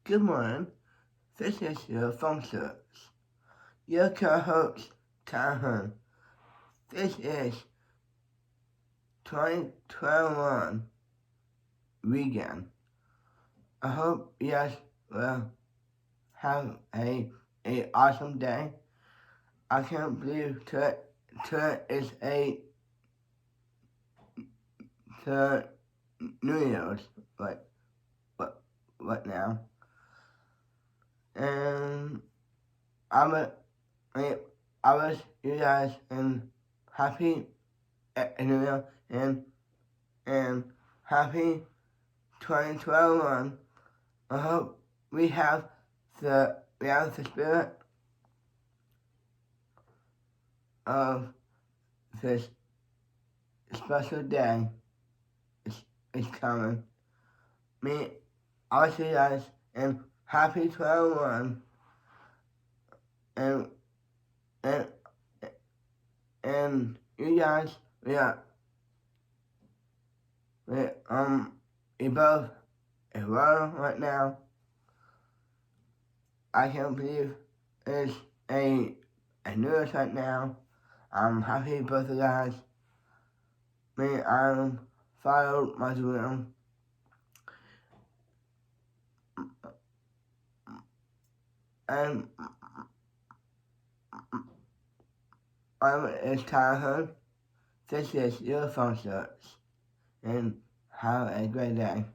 Good morning. This is your phone service. Your co-host, Tyler Hearn. This is 2021 weekend. I hope you guys will have a awesome day. I can't believe today is to New Year's. What now? And I wish you guys a happy New Year and happy 2021. I hope we have the spirit of this special day is coming. I'll see you guys and happy 21 and you guys we both is well right now. I can't believe it's a news right now. I'm happy both of you guys. I'm followed my dream. And it's Tyler Hearn. This is your phone service. And have a great day.